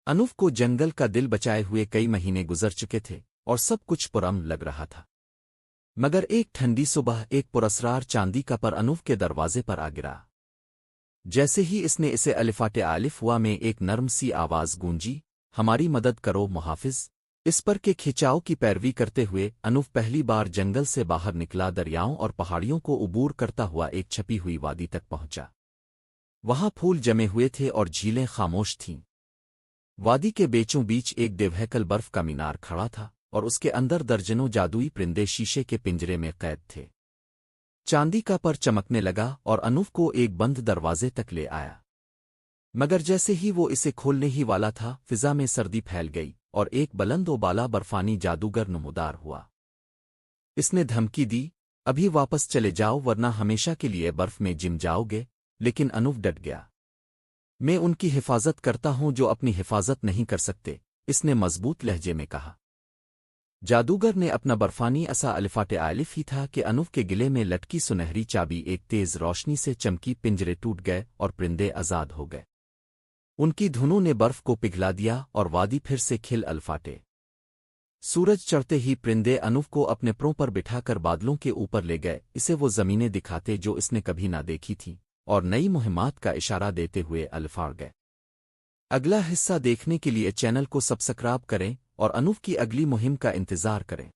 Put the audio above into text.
انوف کو جنگل کا دل بچائے ہوئے کئی مہینے گزر چکے تھے اور سب کچھ پرامن لگ رہا تھا، مگر ایک ٹھنڈی صبح ایک پراسرار چاندی کا پر انوف کے دروازے پر آ گرا۔ جیسے ہی اس نے اسے الفاٹ الف ہوا میں ایک نرم سی آواز گونجی، ہماری مدد کرو محافظ۔ اس پر کے کھچاؤ کی پیروی کرتے ہوئے انوف پہلی بار جنگل سے باہر نکلا، دریاؤں اور پہاڑیوں کو عبور کرتا ہوا ایک چھپی ہوئی وادی تک پہنچا۔ وہاں پھول جمے ہوئے تھے اور جھیلیں خاموش تھیں۔ وادی کے بیچوں بیچ ایک دیوہیکل برف کا مینار کھڑا تھا اور اس کے اندر درجنوں جادوئی پرندے شیشے کے پنجرے میں قید تھے۔ چاندی کا پر چمکنے لگا اور انوف کو ایک بند دروازے تک لے آیا، مگر جیسے ہی وہ اسے کھولنے ہی والا تھا، فضا میں سردی پھیل گئی اور ایک بلند و بالا برفانی جادوگر نمودار ہوا۔ اس نے دھمکی دی، ابھی واپس چلے جاؤ ورنہ ہمیشہ کے لیے برف میں جم جاؤ گے۔ لیکن انوف ڈٹ گیا۔ میں ان کی حفاظت کرتا ہوں جو اپنی حفاظت نہیں کر سکتے، اس نے مضبوط لہجے میں کہا۔ جادوگر نے اپنا برفانی عصا الفاٹ الف ہی تھا کہ انوف کے گلے میں لٹکی سنہری چابی ایک تیز روشنی سے چمکی، پنجرے ٹوٹ گئے اور پرندے آزاد ہو گئے۔ ان کی دھنوں نے برف کو پگھلا دیا اور وادی پھر سے کھل الفاٹے۔ سورج چڑھتے ہی پرندے انوف کو اپنے پروں پر بٹھا کر بادلوں کے اوپر لے گئے، اسے وہ زمینیں دکھاتے جو اس نے کبھی نہ دیکھی تھیں، اور نئی مہمات کا اشارہ دیتے ہوئے الفاڑ گئے۔ اگلا حصہ دیکھنے کے لیے چینل کو سبسکرائب کریں اور انوف کی اگلی مہم کا انتظار کریں۔